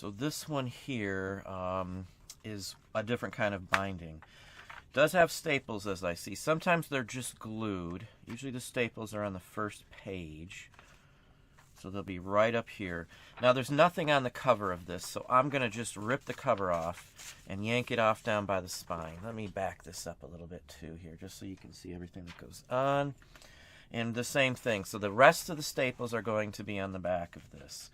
So this one here is a different kind of binding. Does have staples, as I see. Sometimes they're just glued. Usually the staples are on the first page. So they'll be right up here. Now there's nothing on the cover of this, so I'm going to just rip the cover off and yank it off down by the spine. Let me back this up a little bit too here, just so you can see everything that goes on. And the same thing. So the rest of the staples are going to be on the back of this.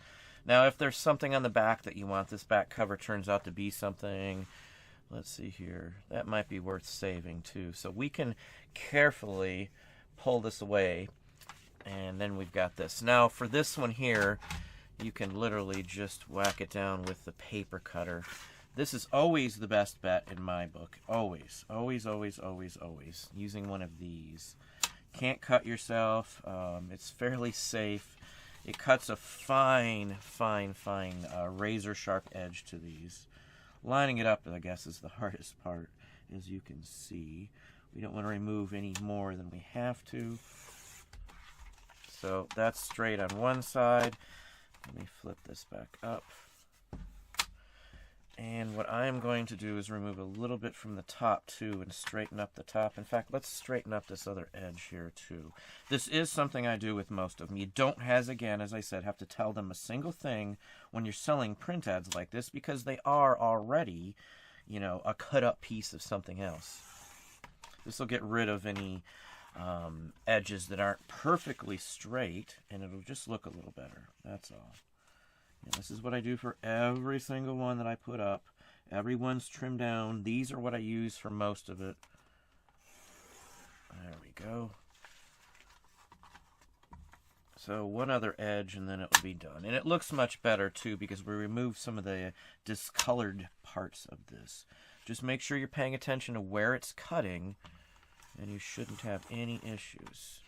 Now if there's something on the back that you want, this back cover turns out to be something, let's see here, that might be worth saving too. So we can carefully pull this away, and then we've got this. Now for this one here, you can literally just whack it down with the paper cutter. This is always the best bet in my book. Always, always, always, always, always. Using one of these. Can't cut yourself. It's fairly safe. It cuts a fine, fine, fine razor sharp edge to these. Lining it up, I guess, is the hardest part, as you can see. We don't want to remove any more than we have to. So that's straight on one side. Let me flip this back up. And what I am going to do is remove a little bit from the top too and straighten up the top. In fact, let's straighten up this other edge here too. This is something I do with most of them. You don't, again, as I said, have to tell them a single thing when you're selling print ads like this, because they are already, you know, a cut up piece of something else. This will get rid of any edges that aren't perfectly straight, and it'll just look a little better. That's all. And this is what I do for every single one that I put up. Everyone's trimmed down. These are what I use for most of it. There we go. So one other edge and then it will be done. And it looks much better too, because we removed some of the discolored parts of this. Just make sure you're paying attention to where it's cutting, and you shouldn't have any issues.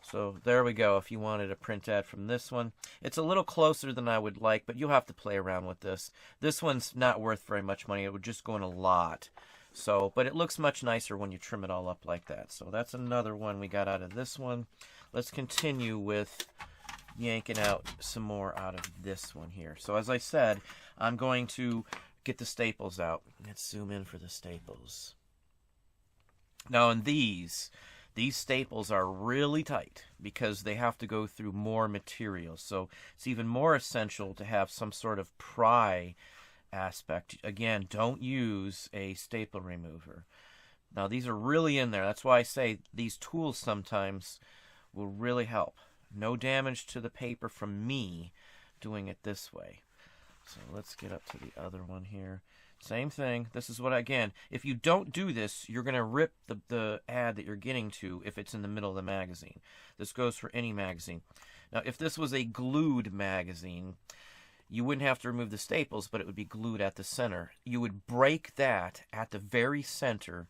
So there we go. If you wanted a print ad from this one, it's a little closer than I would like, but you'll have to play around with this. This one's not worth very much money. It would just go in a lot. So, but it looks much nicer when you trim it all up like that. So that's another one we got out of this one. Let's continue with yanking out some more out of this one here. So as I said, I'm going to get the staples out. Let's zoom in for the staples. Now in these staples are really tight because they have to go through more material. So it's even more essential to have some sort of pry aspect. Again, don't use a staple remover. Now these are really in there. That's why I say these tools sometimes will really help. No damage to the paper from me doing it this way. So let's get up to the other one here. Same thing. This is what, again, if you don't do this, you're going to rip the ad that you're getting to if it's in the middle of the magazine. This goes for any magazine. Now, if this was a glued magazine, you wouldn't have to remove the staples, but it would be glued at the center. You would break that at the very center,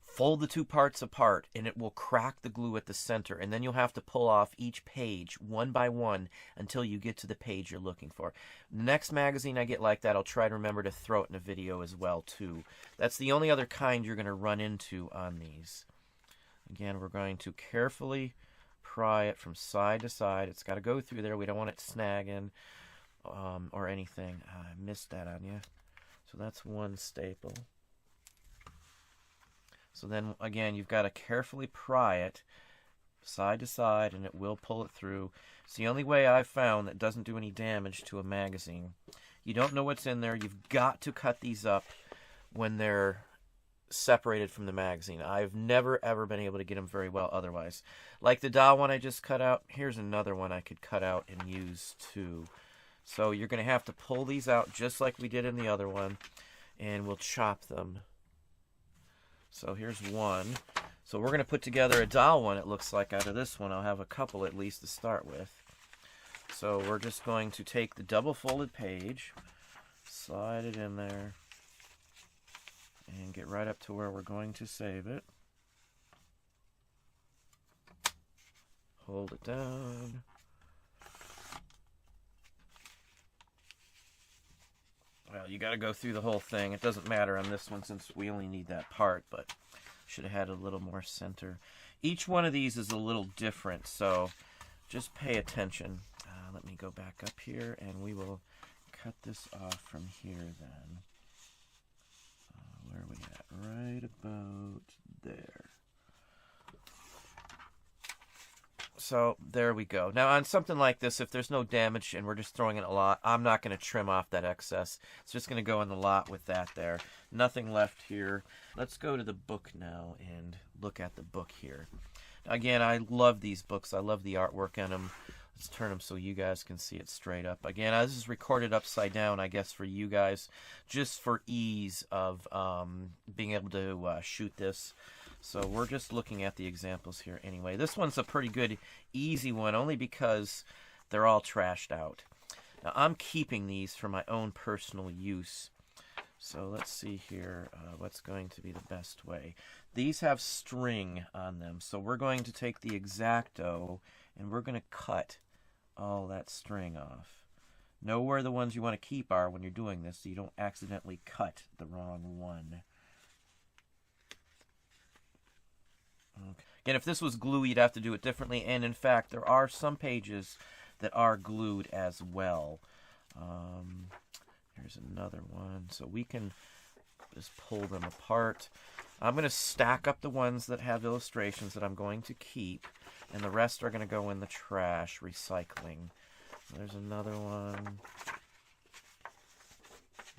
fold the two parts apart, and it will crack the glue at the center. And then you'll have to pull off each page one by one until you get to the page you're looking for. The next magazine I get like that, I'll try to remember to throw it in a video as well, too. That's the only other kind you're going to run into on these. Again, we're going to carefully pry it from side to side. It's got to go through there. We don't want it snagging or anything. I missed that on you. So that's one staple. So then, again, you've got to carefully pry it side to side, and it will pull it through. It's the only way I've found that doesn't do any damage to a magazine. You don't know what's in there. You've got to cut these up when they're separated from the magazine. I've never, ever been able to get them very well otherwise. Like the doll one I just cut out, here's another one I could cut out and use too. So you're going to have to pull these out just like we did in the other one, and we'll chop them. So here's one. So we're going to put together a doll one, it looks like, out of this one. I'll have a couple at least to start with. So we're just going to take the double folded page, slide it in there, and get right up to where we're going to save it. Hold it down. Well, you got to go through the whole thing. It doesn't matter on this one since we only need that part, but should have had a little more center. Each one of these is a little different, so just pay attention. Let me go back up here, and we will cut this off from here then. Where are we at? Right about there. So there we go. Now on something like this, if there's no damage and we're just throwing in a lot, I'm not going to trim off that excess. It's just going to go in the lot with that there. Nothing left here. Let's go to the book now and look at the book here. Again, I love these books. I love the artwork on them. Let's turn them so you guys can see it straight up. Again, this is recorded upside down, I guess, for you guys, just for ease of being able to shoot this. So we're just looking at the examples here anyway. This one's a pretty good, easy one, only because they're all trashed out. Now, I'm keeping these for my own personal use. So let's see here what's going to be the best way. These have string on them, so we're going to take the X-Acto and we're going to cut all that string off. Know where the ones you want to keep are when you're doing this so you don't accidentally cut the wrong one. Okay. Again, if this was glue, you'd have to do it differently, and in fact, there are some pages that are glued as well. Here's another one, so we can just pull them apart. I'm going to stack up the ones that have illustrations that I'm going to keep, and the rest are going to go in the trash, recycling. There's another one.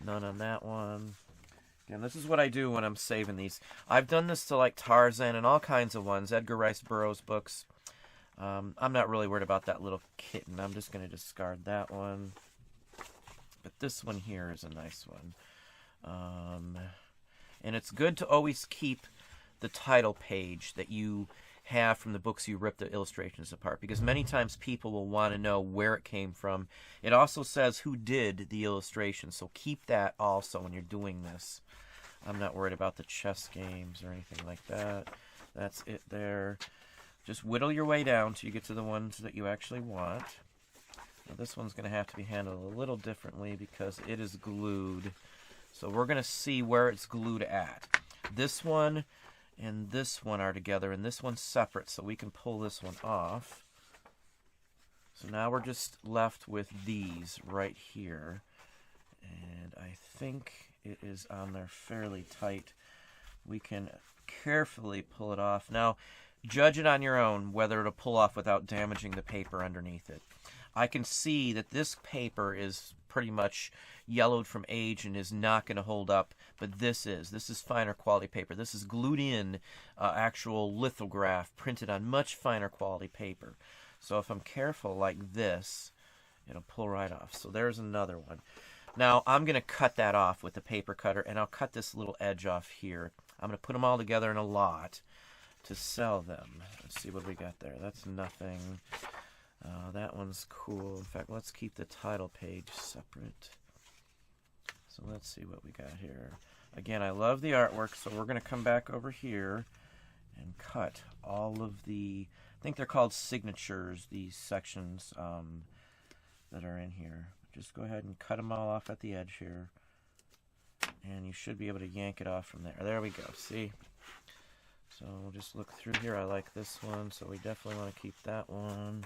None on that one. Again, this is what I do when I'm saving these. I've done this to like Tarzan and all kinds of ones, Edgar Rice Burroughs books. I'm not really worried about that little kitten. I'm just going to discard that one. But this one here is a nice one. And it's good to always keep the title page that you have from the books you rip the illustrations apart, because many times people will want to know where it came from. It also says who did the illustration, so keep that also when you're doing this. I'm not worried about the chess games or anything like that. That's it there. Just whittle your way down till you get to the ones that you actually want. Now this one's going to have to be handled a little differently because it is glued. So we're going to see where it's glued at. This one and this one are together, and this one's separate, so we can pull this one off. So now we're just left with these right here. And I think it is on there fairly tight. We can carefully pull it off. Now, judge it on your own whether it'll pull off without damaging the paper underneath it. I can see that this paper is pretty much yellowed from age and is not going to hold up, but this is finer quality paper. This is glued in actual lithograph printed on much finer quality paper. So if I'm careful like this, it'll pull right off. So there's another one. Now I'm going to cut that off with the paper cutter, and I'll cut this little edge off here. I'm going to put them all together in a lot to sell them. Let's see what we got there. That's nothing. That one's cool. In fact, let's keep the title page separate. So let's see what we got here. Again, I love the artwork, so we're going to come back over here and cut all of the, I think they're called signatures, these sections that are in here. Just go ahead and cut them all off at the edge here. And you should be able to yank it off from there. There we go, see? So we'll just look through here. I like this one, so we definitely want to keep that one.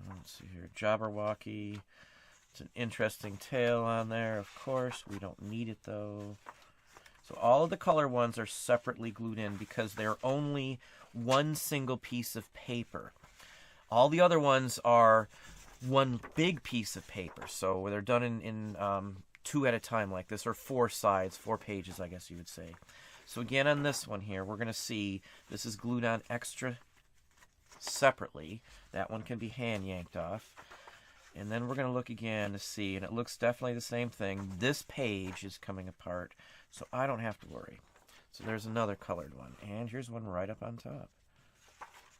Let's see here, Jabberwocky. It's an interesting tail on there, of course. We don't need it, though. So all of the color ones are separately glued in because they're only one single piece of paper. All the other ones are one big piece of paper. So they're done in two at a time like this, or 4 sides, 4 pages, I guess you would say. So again, on this one here, we're going to see this is glued on extra separately. That one can be hand yanked off. And then we're going to look again to see, and it looks definitely the same thing. This page is coming apart, so I don't have to worry. So there's another colored one, and here's one right up on top.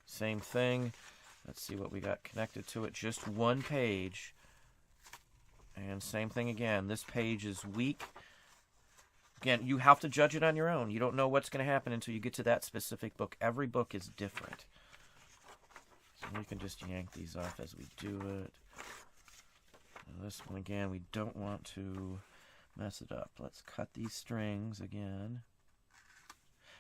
Same thing. Let's see what we got connected to it. Just one page. And same thing again. This page is weak. Again, you have to judge it on your own. You don't know what's going to happen until you get to that specific book. Every book is different. So we can just yank these off as we do it. Now this one again, we don't want to mess it up. Let's cut these strings again.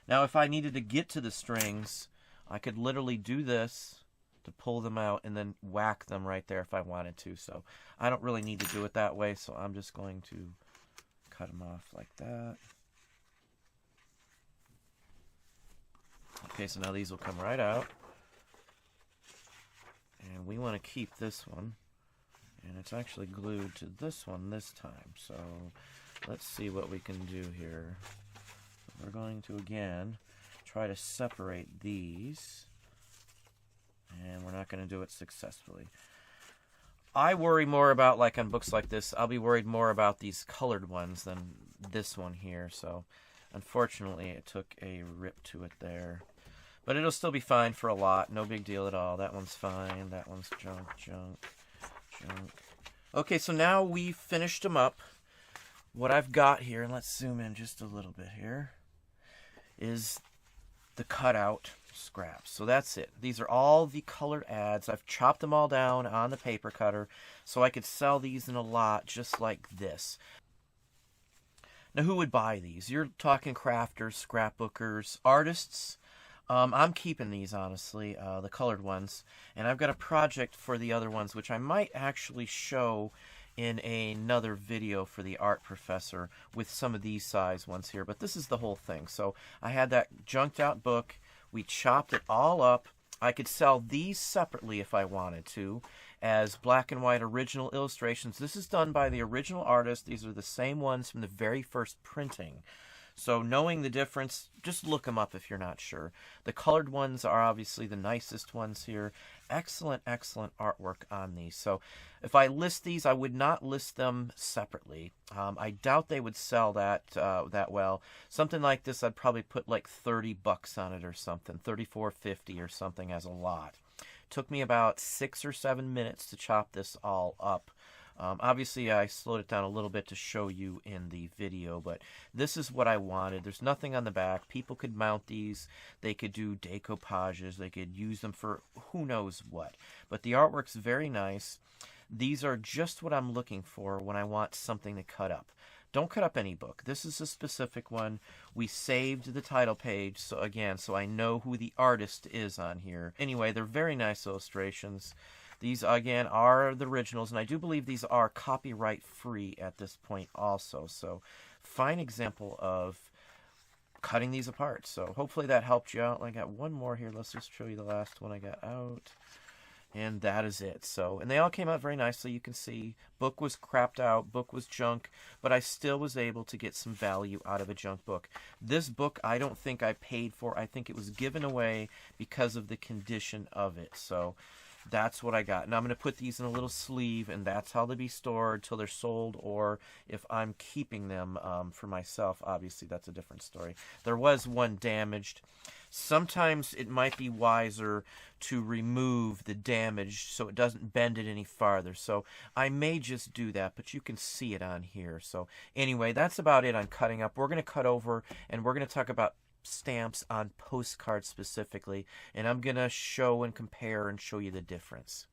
Now if I needed to get to the strings, I could literally do this to pull them out and then whack them right there if I wanted to. So I don't really need to do it that way, so I'm just going to cut them off like that. Okay, so now these will come right out. And we want to keep this one. And it's actually glued to this one this time. So let's see what we can do here. We're going to, again, try to separate these. And we're not going to do it successfully. I worry more about, like on books like this, I'll be worried more about these colored ones than this one here. So unfortunately, it took a rip to it there. But it'll still be fine for a lot. No big deal at all. That one's fine. That one's junk, junk, junk. Okay, so now we've finished them up. What I've got here, and let's zoom in just a little bit here, is the cutout scraps. So that's it. These are all the colored ads. I've chopped them all down on the paper cutter so I could sell these in a lot just like this. Now, who would buy these? You're talking crafters, scrapbookers, artists. I'm keeping these, honestly, the colored ones. And I've got a project for the other ones, which I might actually show in another video for the art professor with some of these size ones here. But this is the whole thing. So I had that junked out book. We chopped it all up. I could sell these separately if I wanted to as black and white original illustrations. This is done by the original artist. These are the same ones from the very first printing. So knowing the difference, just look them up if you're not sure. The colored ones are obviously the nicest ones here. Excellent, excellent artwork on these. So if I list these, I would not list them separately. I doubt they would sell that well. Something like this, I'd probably put like $30 on it or something, $34.50 or something as a lot. Took me about 6 or 7 minutes to chop this all up. Obviously, I slowed it down a little bit to show you in the video, but this is what I wanted. There's nothing on the back. People could mount these. They could do decoupages. They could use them for who knows what. But the artwork's very nice. These are just what I'm looking for when I want something to cut up. Don't cut up any book. This is a specific one. We saved the title page, so I know who the artist is on here. Anyway, they're very nice illustrations. These, again, are the originals, and I do believe these are copyright-free at this point also. So, fine example of cutting these apart. So, hopefully that helped you out. I got one more here. Let's just show you the last one I got out. And that is it. So, and they all came out very nicely. You can see book was crapped out, book was junk, but I still was able to get some value out of a junk book. This book, I don't think I paid for. I think it was given away because of the condition of it. So, that's what I got. Now I'm going to put these in a little sleeve, and that's how they'll be stored till they're sold, or if I'm keeping them for myself, obviously that's a different story. There was one damaged. Sometimes it might be wiser to remove the damage so it doesn't bend it any farther. So I may just do that, but you can see it on here. So anyway, that's about it on cutting up. We're going to cut over, and we're going to talk about stamps on postcards specifically, and I'm gonna show and compare and show you the difference.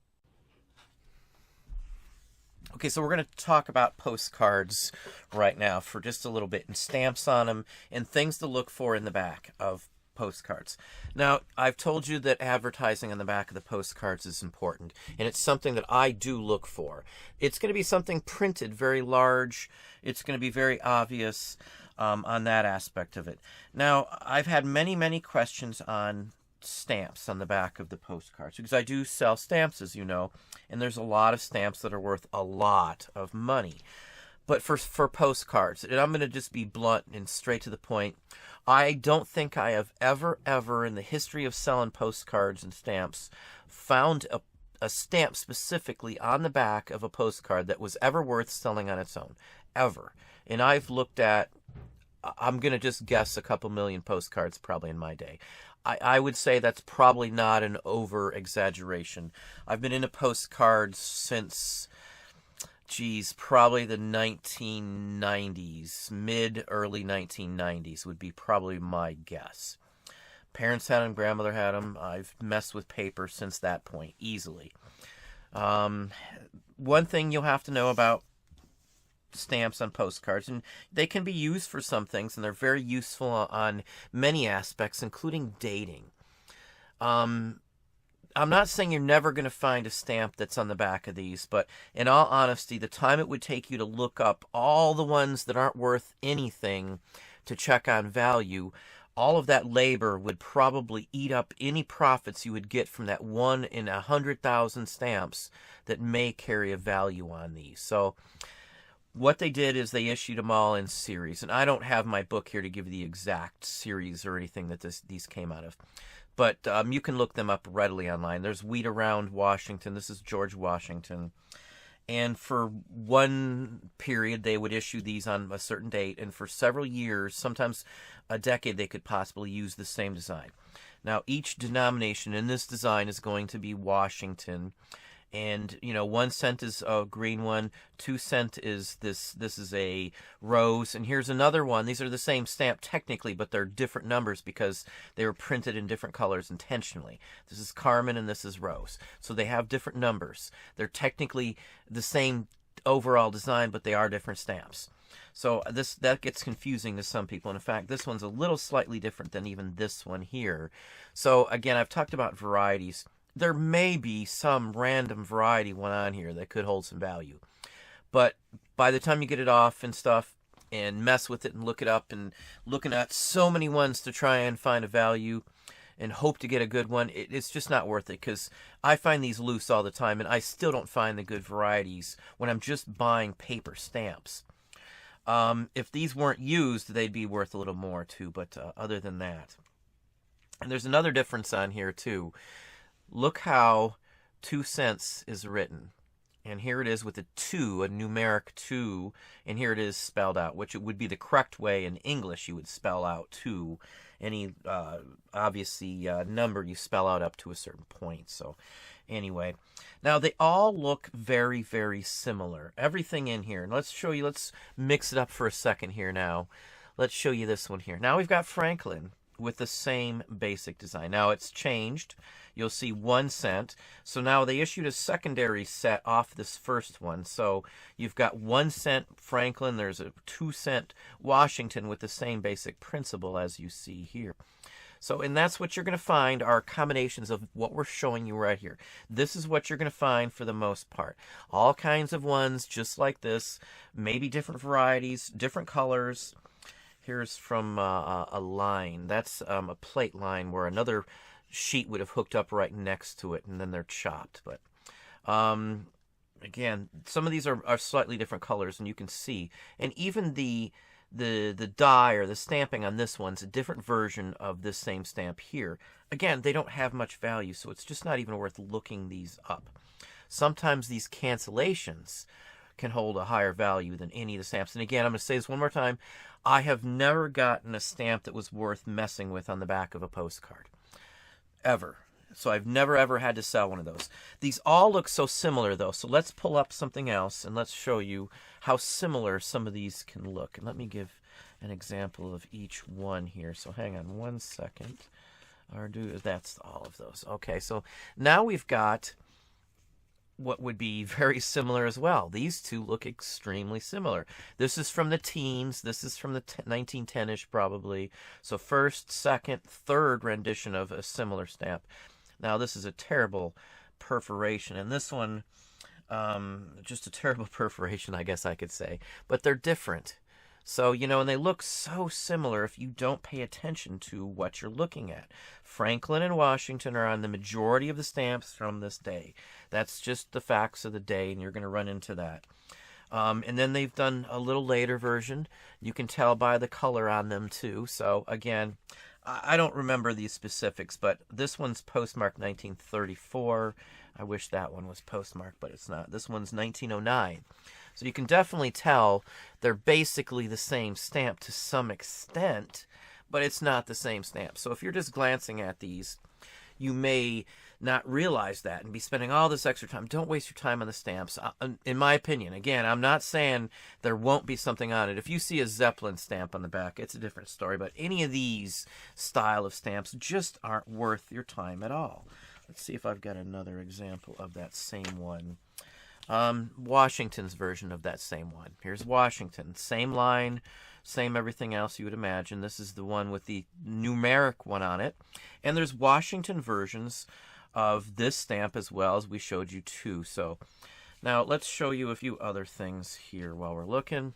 Okay, so we're going to talk about postcards right now for just a little bit, and stamps on them and things to look for in the back of postcards. Now, I've told you that advertising on the back of the postcards is important, and it's something that I do look for. It's going to be something printed very large. It's going to be very obvious on that aspect of it. Now, I've had many questions on stamps on the back of the postcards, because I do sell stamps, as you know, and there's a lot of stamps that are worth a lot of money. But for postcards, and I'm going to just be blunt and straight to the point, I don't think I have ever in the history of selling postcards and stamps found a stamp specifically on the back of a postcard that was ever worth selling on its own. Ever. And I've looked at, I'm going to just guess, a couple million postcards probably in my day. I would say that's probably not an over-exaggeration. I've been into postcards since, probably the 1990s. Early 1990s would be probably my guess. Parents had them, grandmother had them. I've messed with paper since that point, easily. One thing you'll have to know about stamps on postcards, and they can be used for some things, and they're very useful on many aspects, including dating. I'm not saying you're never going to find a stamp that's on the back of these, but in all honesty, the time it would take you to look up all the ones that aren't worth anything to check on value, all of that labor would probably eat up any profits you would get from that 1 in 100,000 stamps that may carry a value on these. So what they did is they issued them all in series, and I don't have my book here to give you the exact series or anything that these came out of. But you can look them up readily online. There's Wheat Around Washington. This is George Washington. And for one period, they would issue these on a certain date. And for several years, sometimes a decade, they could possibly use the same design. Now, each denomination in this design is going to be Washington. And, 1 cent is a green one, 2 cent is this is a rose, and here's another one. These are the same stamp technically, but they're different numbers because they were printed in different colors intentionally. This is Carmen and this is Rose. So they have different numbers. They're technically the same overall design, but they are different stamps. So that gets confusing to some people. And in fact, this one's a little slightly different than even this one here. So again, I've talked about varieties. There may be some random variety one on here that could hold some value. But by the time you get it off and stuff and mess with it and look it up and looking at so many ones to try and find a value and hope to get a good one, it's just not worth it, because I find these loose all the time and I still don't find the good varieties when I'm just buying paper stamps. If these weren't used, they'd be worth a little more too, but other than that. And there's another difference on here too. Look how 2 cents is written. And here it is with a 2, a numeric 2, and here it is spelled out, which it would be the correct way in English you would spell out 2. Any, obviously, number you spell out up to a certain point. So, anyway. Now, they all look very, very similar. Everything in here. And let's show you, let's mix it up for a second here now. Let's show you this one here. Now, we've got Franklin with the same basic design. Now, it's changed. You'll see 1 cent. So now they issued a secondary set off this first one. So you've got 1 cent Franklin. There's a 2 cent Washington with the same basic principle as you see here. So, and that's what you're going to find are combinations of what we're showing you right here. This is what you're going to find for the most part. All kinds of ones just like this. Maybe different varieties, different colors. Here's from a line. That's a plate line where another sheet would have hooked up right next to it, and then they're chopped. But again, some of these are slightly different colors, and you can see. And even the die or the stamping on this one's a different version of this same stamp here. Again, they don't have much value, so it's just not even worth looking these up. Sometimes these cancellations can hold a higher value than any of the stamps. And again, I'm going to say this one more time. I have never gotten a stamp that was worth messing with on the back of a postcard. Ever. So I've never ever had to sell one of those. These all look so similar though. So let's pull up something else and let's show you how similar some of these can look. And let me give an example of each one here. So hang on 1 second. That's all of those. Okay, so now we've got what would be very similar as well. These two look extremely similar. This is from the teens. This is from the 1910-ish probably. So first, second, third rendition of a similar stamp. Now this is a terrible perforation, and this one, just a terrible perforation, I guess I could say. But they're different. So, and they look so similar if you don't pay attention to what you're looking at. Franklin and Washington are on the majority of the stamps from this day. That's just the facts of the day, and you're going to run into that. And then they've done a little later version. You can tell by the color on them, too. So, again, I don't remember these specifics, but this one's postmarked 1934. I wish that one was postmarked, but it's not. This one's 1909. So you can definitely tell they're basically the same stamp to some extent, but it's not the same stamp. So if you're just glancing at these, you may not realize that and be spending all this extra time. Don't waste your time on the stamps. In my opinion, again, I'm not saying there won't be something on it. If you see a Zeppelin stamp on the back, it's a different story. But any of these style of stamps just aren't worth your time at all. Let's see if I've got another example of that same one. Washington's version of that same one. Here's Washington. Same line, same everything else you would imagine. This is the one with the numeric one on it. And there's Washington versions of this stamp as well as we showed you two. So now let's show you a few other things here while we're looking.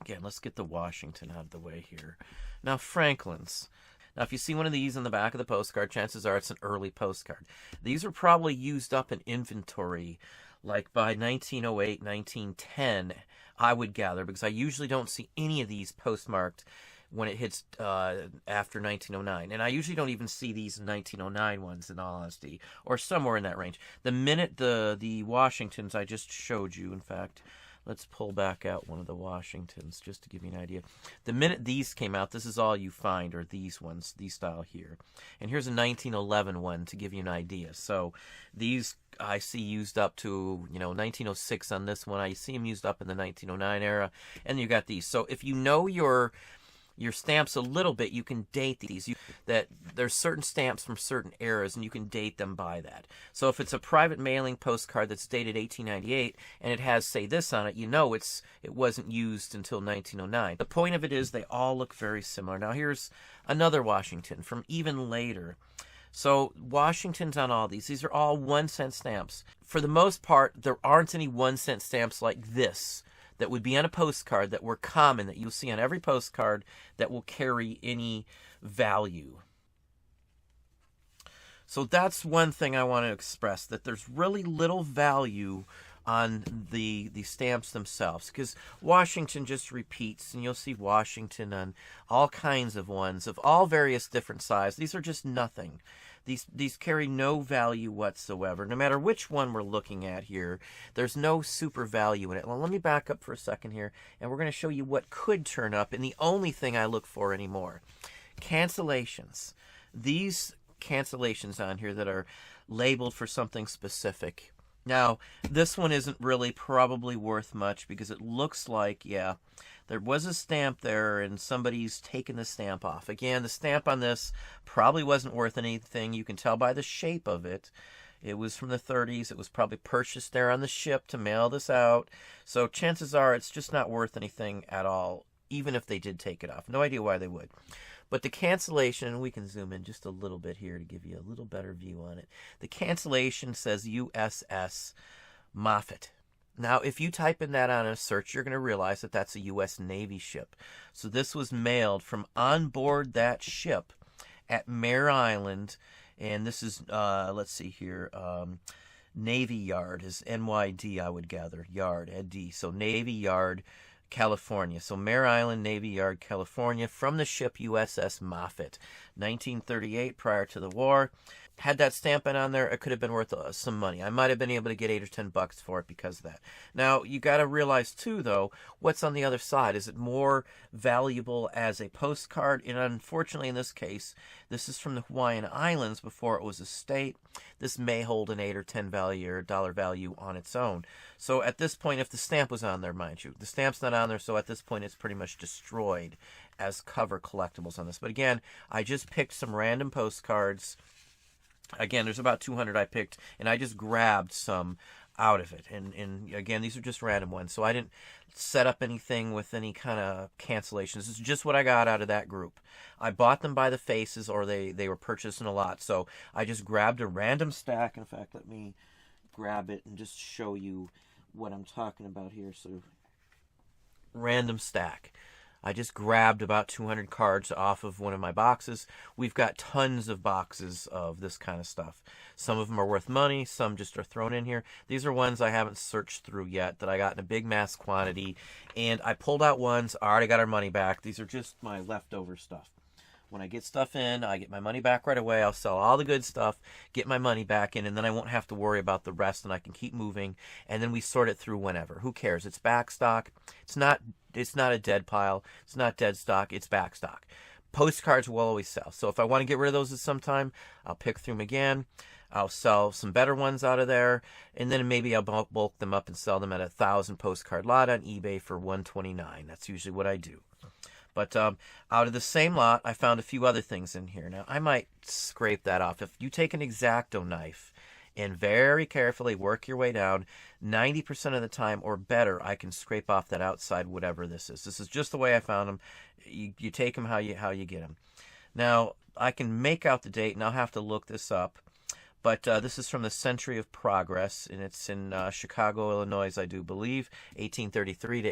Again, let's get the Washington out of the way here. Now, Franklin's. Now, if you see one of these on the back of the postcard, chances are it's an early postcard. These are probably used up in inventory, like by 1908, 1910, I would gather, because I usually don't see any of these postmarked when it hits after 1909. And I usually don't even see these 1909 ones, in all honesty, or somewhere in that range. The minute the Washingtons I just showed you, in fact, let's pull back out one of the Washingtons just to give you an idea. The minute these came out, this is all you find are these ones, these style here. And here's a 1911 one to give you an idea. So these I see used up to, 1906 on this one. I see them used up in the 1909 era. And you got these. So if you know your stamps a little bit, you can date these. That there's certain stamps from certain eras, and you can date them by that. So if it's a private mailing postcard that's dated 1898, and it has, say, this on it, it wasn't used until 1909. The point of it is they all look very similar. Now here's another Washington from even later. So Washingtons on all these are all 1-cent stamps. For the most part, there aren't any 1-cent stamps like this that would be on a postcard that were common, that you'll see on every postcard that will carry any value. So that's one thing I want to express, that there's really little value on the stamps themselves, because Washington just repeats, and you'll see Washington on all kinds of ones of all various different sizes. These are just nothing. These carry no value whatsoever. No matter which one we're looking at here, there's no super value in it. Well, let me back up for a second here, and we're going to show you what could turn up, and the only thing I look for anymore. Cancellations. These cancellations on here that are labeled for something specific. Now, this one isn't really probably worth much because it looks like, yeah, there was a stamp there and somebody's taken the stamp off. Again, the stamp on this probably wasn't worth anything. You can tell by the shape of it. It was from the 30s. It was probably purchased there on the ship to mail this out. So chances are it's just not worth anything at all, even if they did take it off. No idea why they would. But the cancellation, and we can zoom in just a little bit here to give you a little better view on it. The cancellation says USS Moffett. Now, if you type in that on a search, you're going to realize that that's a U.S. Navy ship. So this was mailed from on board that ship at Mare Island. And this is, let's see here, Navy Yard is NYD, I would gather. Yard, D. So Navy Yard, California. So Mare Island, Navy Yard, California, from the ship USS Moffett. 1938, prior to the war. Had that stamp on there, it could have been worth some money. I might have been able to get $8 or $10 for it because of that. Now, you got to realize, too, though, what's on the other side? Is it more valuable as a postcard? And unfortunately, in this case, this is from the Hawaiian Islands before it was a state. This may hold an $8 or $10 value or dollar value on its own. So at this point, if the stamp was on there, mind you, the stamp's not on there, so at this point, it's pretty much destroyed as cover collectibles on this. But again, I just picked some random postcards. Again, there's about 200 I picked, and I just grabbed some out of it. And again, these are just random ones, so I didn't set up anything with any kind of cancellations. This is just what I got out of that group. I bought them by the faces, or they were purchased in a lot, so I just grabbed a random stack. In fact, let me grab it and just show you what I'm talking about here. So, random stack. I just grabbed about 200 cards off of one of my boxes. We've got tons of boxes of this kind of stuff. Some of them are worth money. Some just are thrown in here. These are ones I haven't searched through yet that I got in a big mass quantity. And I pulled out ones. I already got our money back. These are just my leftover stuff. When I get stuff in, I get my money back right away. I'll sell all the good stuff, get my money back in, and then I won't have to worry about the rest, and I can keep moving. And then we sort it through whenever. Who cares? It's back stock. It's not a dead pile. It's not dead stock. It's back stock. Postcards will always sell. So if I want to get rid of those at some time, I'll pick through them again. I'll sell some better ones out of there, and then maybe I'll bulk them up and sell them at 1,000 postcard lot on eBay for $129. That's usually what I do. But out of the same lot, I found a few other things in here. Now, I might scrape that off. If you take an X-Acto knife and very carefully work your way down, 90% of the time or better, I can scrape off that outside whatever this is. This is just the way I found them. You take them how you get them. Now, I can make out the date, and I'll have to look this up. But this is from the Century of Progress, and it's in Chicago, Illinois, I do believe, 1833 to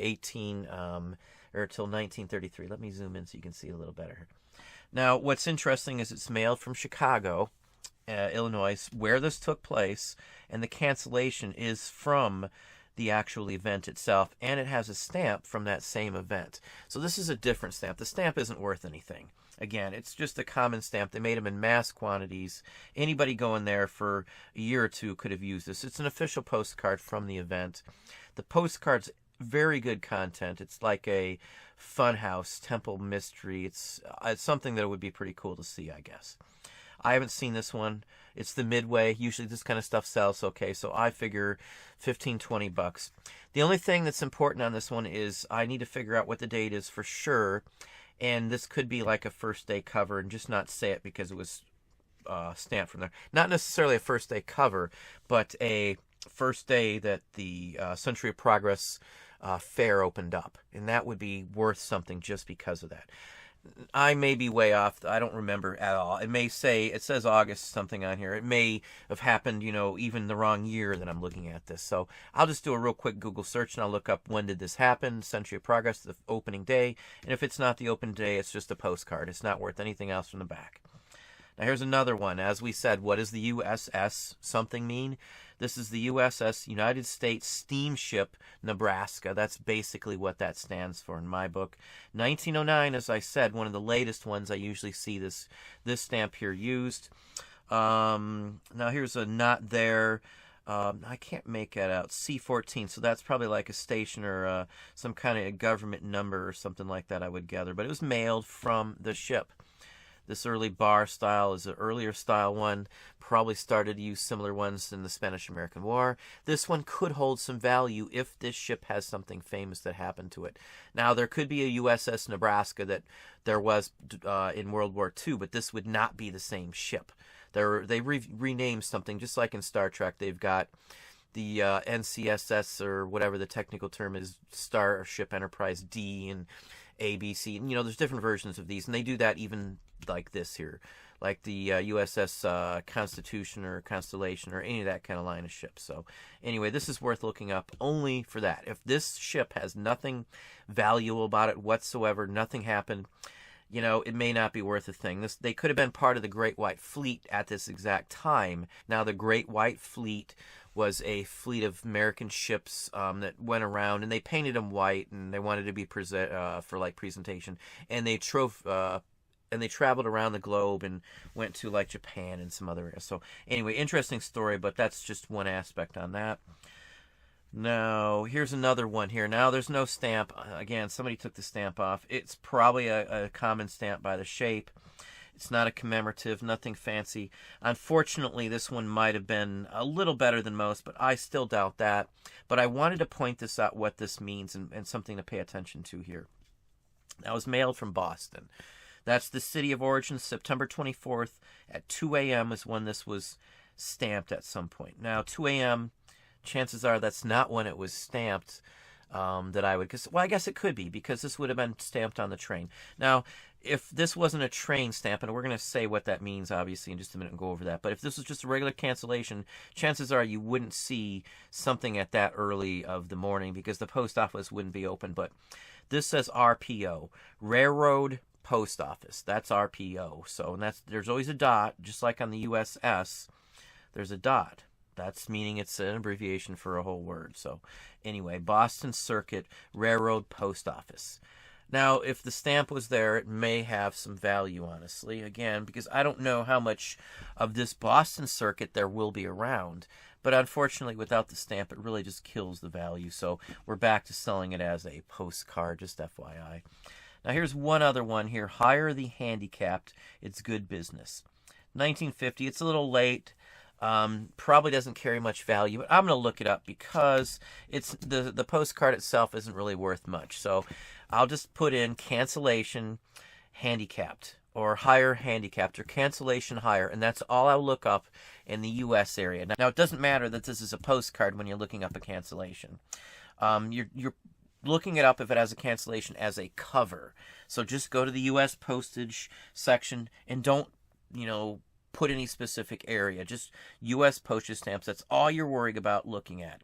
1933. Let me zoom in so you can see it a little better. Now, what's interesting is it's mailed from Chicago, Illinois, where this took place, and the cancellation is from the actual event itself, and it has a stamp from that same event. So this is a different stamp. The stamp isn't worth anything. Again, it's just a common stamp. They made them in mass quantities. Anybody going there for a year or two could have used this. It's an official postcard from the event. The postcard's very good content. It's like a funhouse temple mystery. It's something that would be pretty cool to see, I guess. I haven't seen this one. It's the Midway. Usually this kind of stuff sells okay, so I figure 15, 20 bucks. The only thing that's important on this one is I need to figure out what the date is for sure, and this could be like a first day cover and just not say it because it was stamped from there. Not necessarily a first day cover, but a first day that the Century of Progress fair opened up, and that would be worth something just because of that. I may be way off. I don't remember at all. It says August something on here. It may have happened, even the wrong year that I'm looking at this. So I'll just do a real quick Google search and I'll look up when did this happen, Century of Progress, the opening day. And if it's not the open day, it's just a postcard. It's not worth anything else from the back. Now here's another one. As we said, what does the USS something mean? This is the USS United States Steamship Nebraska. That's basically what that stands for in my book. 1909, as I said, one of the latest ones. I usually see this stamp here used. Now here's a not there. I can't make that out. C14, so that's probably like a station or some kind of government number or something like that, I would gather. But it was mailed from the ship. This early bar style is an earlier style one. Probably started to use similar ones in the Spanish-American War. This one could hold some value if this ship has something famous that happened to it. Now, there could be a USS Nebraska that there was in World War II, but this would not be the same ship. They renamed something, just like in Star Trek. They've got the NCSS, or whatever the technical term is, Starship Enterprise D and ABC. And, there's different versions of these, and they do that even like this here, like the USS Constitution or Constellation or any of that kind of line of ships. So anyway, this is worth looking up only for that. If this ship has nothing valuable about it whatsoever, nothing happened, it may not be worth a thing. They could have been part of the Great White Fleet at this exact time. Now, the Great White Fleet was a fleet of American ships that went around, and they painted them white, and they wanted to be for like presentation, and they traveled around the globe and went to like Japan and some other areas. So anyway, interesting story, but that's just one aspect on that. Now, here's another one here. Now, there's no stamp. Again, somebody took the stamp off. It's probably a common stamp by the shape. It's not a commemorative, nothing fancy. Unfortunately, this one might have been a little better than most, but I still doubt that. But I wanted to point this out, what this means, and something to pay attention to here. Now, it was mailed from Boston. That's the city of origin. September 24th at 2 a.m. is when this was stamped at some point. Now, 2 a.m., chances are that's not when it was stamped I guess it could be, because this would have been stamped on the train. Now, if this wasn't a train stamp, and we're going to say what that means, obviously, in just a minute and go over that, but if this was just a regular cancellation, chances are you wouldn't see something at that early of the morning because the post office wouldn't be open. But this says RPO, Railroad Post Office. That's RPO. So, and there's always a dot, just like on the USS, there's a dot. That's meaning it's an abbreviation for a whole word. So anyway, Boston Circuit Railroad Post Office. Now, if the stamp was there, it may have some value, honestly. Again, because I don't know how much of this Boston Circuit there will be around. But unfortunately, without the stamp, it really just kills the value. So we're back to selling it as a postcard, just FYI. Now, here's one other one here. Hire the Handicapped. It's good business. 1950. It's a little late. Probably doesn't carry much value, but I'm going to look it up because it's the postcard itself isn't really worth much. So I'll just put in cancellation handicapped, or hire handicapped, or cancellation hire, and that's all I'll look up in the U.S. area. Now, it doesn't matter that this is a postcard when you're looking up a cancellation. You're looking it up if it has a cancellation as a cover. So just go to the U.S. postage section and don't, put any specific area. Just U.S. postage stamps. That's all you're worried about looking at.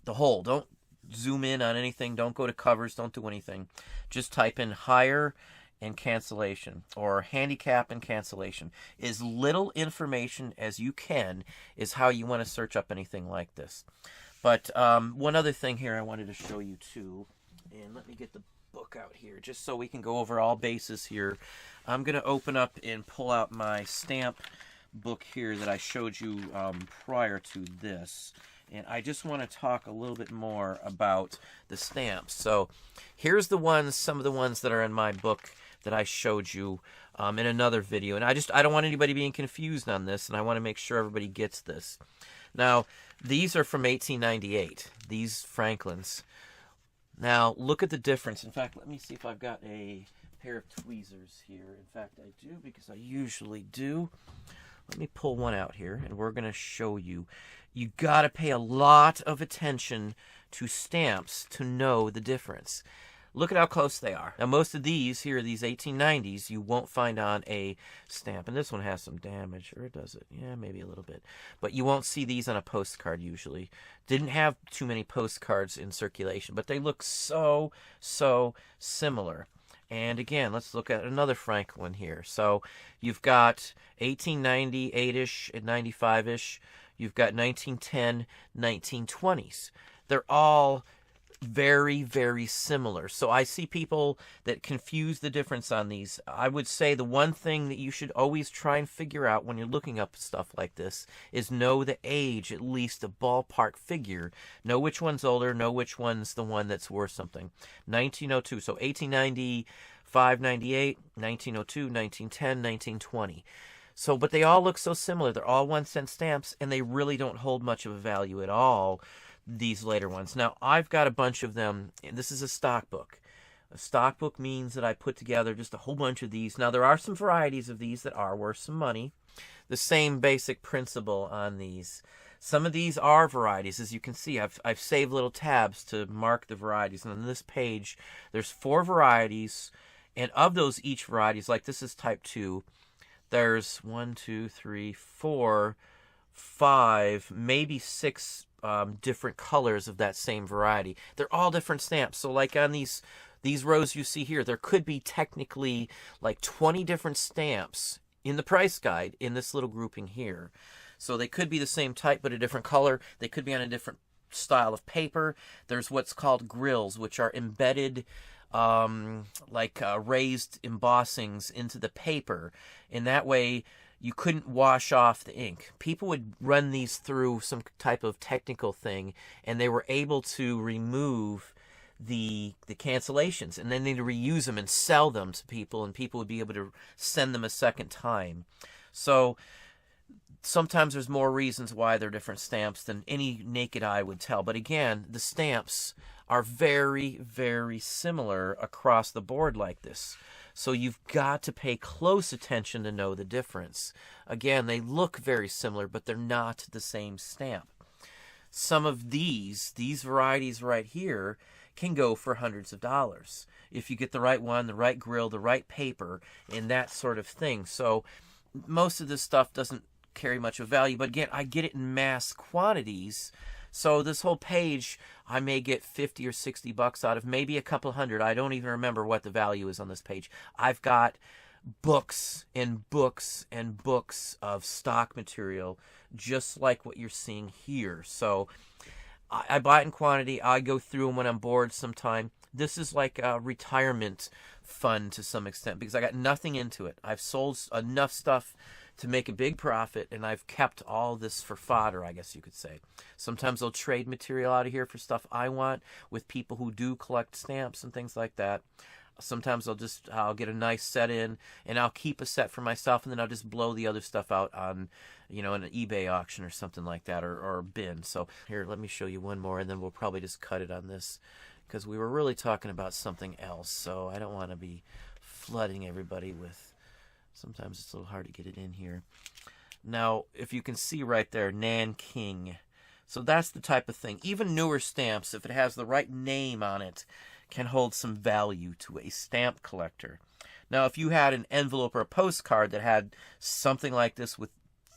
The whole. Don't zoom in on anything. Don't go to covers. Don't do anything. Just type in hire and cancellation, or handicap and cancellation. As little information as you can is how you want to search up anything like this. But one other thing here I wanted to show you too, and let me get the book out here just so we can go over all bases here. I'm going to open up and pull out my stamp book here that I showed you prior to this. And I just want to talk a little bit more about the stamps. So here's the ones, some of the ones that are in my book that I showed you in another video. And I don't want anybody being confused on this, and I want to make sure everybody gets this. Now, these are from 1898, these Franklins. Now, look at the difference. In fact, let me see if I've got a pair of tweezers here. In fact, I do, because I usually do. Let me pull one out here, and we're going to show you. You got to pay a lot of attention to stamps to know the difference. Look at how close they are. Now, most of these here, these 1890s, you won't find on a stamp. And this one has some damage, or does it? Yeah, maybe a little bit. But you won't see these on a postcard usually. Didn't have too many postcards in circulation, but they look so similar. And again, let's look at another Franklin here. So you've got 1898-ish and 95-ish. You've got 1910, 1920s. They're all very similar. So I see people that confuse the difference on these. I would say the one thing that you should always try and figure out when you're looking up stuff like this is know the age, at least a ballpark figure. Know which one's older, know which one's the one that's worth something. 1902, so 1895, 98, 1902, 1910, 1920. So, but they all look so similar. They're all 1-cent stamps, and they really don't hold much of a value at all, these later ones. Now, I've got a bunch of them, and this is a stock book. A stock book means that I put together just a whole bunch of these. Now, there are some varieties of these that are worth some money. The same basic principle on these. Some of these are varieties. As you can see, I've saved little tabs to mark the varieties. And on this page, there's 4 varieties, and of those each varieties, like this is type 2, there's 1, 2, 3, 4, 5, maybe 6 different colors of that same variety. They're all different stamps. So like on these rows you see here, there could be technically like 20 different stamps in the price guide in this little grouping here. So they could be the same type but a different color. They could be on a different style of paper. There's what's called grills, which are embedded raised embossings into the paper. In that way, you couldn't wash off the ink. People would run these through some type of technical thing, and they were able to remove the cancellations, and then they'd reuse them and sell them to people, and people would be able to send them a second time. So sometimes there's more reasons why they're different stamps than any naked eye would tell. But again, the stamps are very similar across the board like this. So you've got to pay close attention to know the difference. Again, they look very similar, but they're not the same stamp. Some of these varieties right here can go for hundreds of dollars if you get the right one, the right grill, the right paper, and that sort of thing. So most of this stuff doesn't carry much of value, but again, I get it in mass quantities. So this whole page, I may get 50 or 60 bucks out of, maybe a couple hundred. I don't even remember what the value is on this page. I've got books and books and books of stock material, just like what you're seeing here. So I buy it in quantity. I go through them when I'm bored sometime. This is like a retirement fund to some extent, because I got nothing into it. I've sold enough stuff to make a big profit, and I've kept all this for fodder, I guess you could say. Sometimes I'll trade material out of here for stuff I want with people who do collect stamps and things like that. Sometimes I'll get a nice set in, and I'll keep a set for myself, and then I'll just blow the other stuff out on, an eBay auction or something like that, or a bin. So here, let me show you one more, and then we'll probably just cut it on this, because we were really talking about something else. So I don't want to be flooding everybody with. Sometimes it's a little hard to get it in here. Now, if you can see right there, Nanking. So that's the type of thing. Even newer stamps, if it has the right name on it, can hold some value to a stamp collector. Now, if you had an envelope or a postcard that had something like this with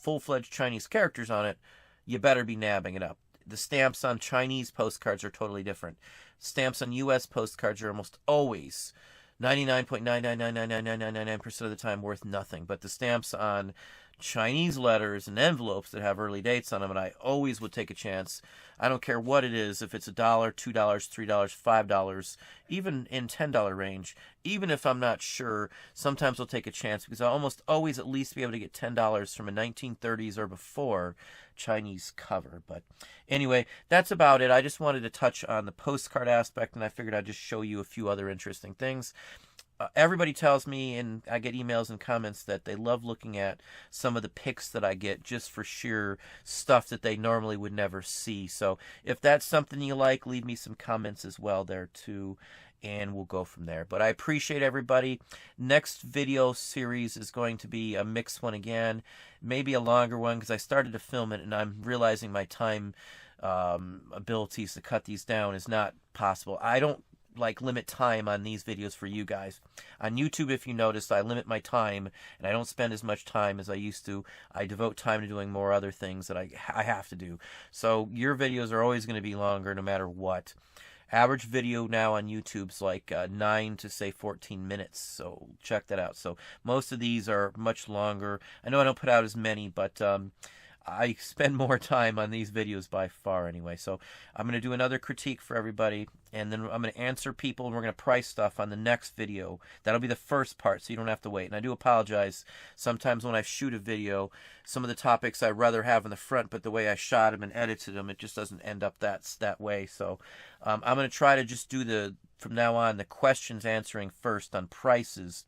full-fledged Chinese characters on it, you better be nabbing it up. The stamps on Chinese postcards are totally different. Stamps on U.S. postcards are almost always 99.9999999% of the time worth nothing. But the stamps on Chinese letters and envelopes that have early dates on them, and I always would take a chance. I don't care what it is, if it's $1, $2, $3, $5, even in $10 range. Even if I'm not sure, sometimes I'll take a chance because I'll almost always at least be able to get $10 from a 1930s or before Chinese cover. But anyway, that's about it. I just wanted to touch on the postcard aspect, and I figured I'd just show you a few other interesting things. Everybody tells me, and I get emails and comments, that they love looking at some of the pics that I get just for sheer stuff that they normally would never see. So if that's something you like, leave me some comments as well there too, and we'll go from there. But I appreciate everybody. Next video series is going to be a mixed one again, maybe a longer one, because I started to film it and I'm realizing my time abilities to cut these down is not possible. I don't limit time on these videos for you guys. On YouTube, if you notice, I limit my time and I don't spend as much time as I used to. I devote time to doing more other things that I have to do. So your videos are always going to be longer no matter what. Average video now on YouTube's like 9 to say 14 minutes, so check that out. So most of these are much longer. I know I don't put out as many, but I spend more time on these videos by far anyway. So I'm going to do another critique for everybody, and then I'm going to answer people, and we're going to price stuff on the next video. That'll be the first part, so you don't have to wait. And I do apologize. Sometimes when I shoot a video, some of the topics I'd rather have in the front, but the way I shot them and edited them, it just doesn't end up that way. So I'm going to try to just do from now on, the questions answering first on prices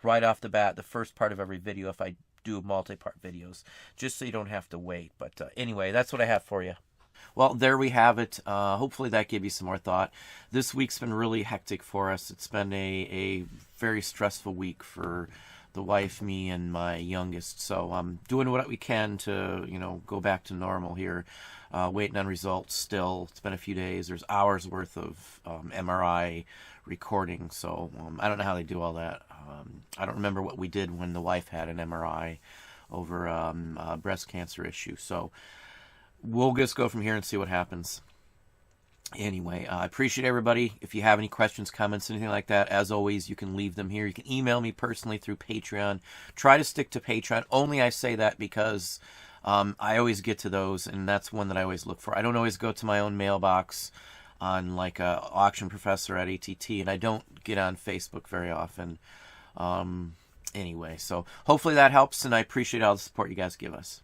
right off the bat, the first part of every video if I do multi-part videos, just so you don't have to wait. But anyway, that's what I have for you. Well, there we have it. Hopefully that gave you some more thought. This week's been really hectic for us. It's been a very stressful week for the wife, me, and my youngest. So I'm doing what we can to, go back to normal here. Waiting on results still. It's been a few days. There's hours worth of MRI recording, so I don't know how they do all that. I don't remember what we did when the wife had an MRI over a breast cancer issue. So we'll just go from here and see what happens. Anyway, I appreciate everybody. If you have any questions, comments, anything like that, as always, you can leave them here. You can email me personally through Patreon. Try to stick to Patreon. Only I say that because I always get to those, and that's one that I always look for. I don't always go to my own mailbox on like a auction professor at ATT, and I don't get on Facebook very often. Anyway, so hopefully that helps, and I appreciate all the support you guys give us.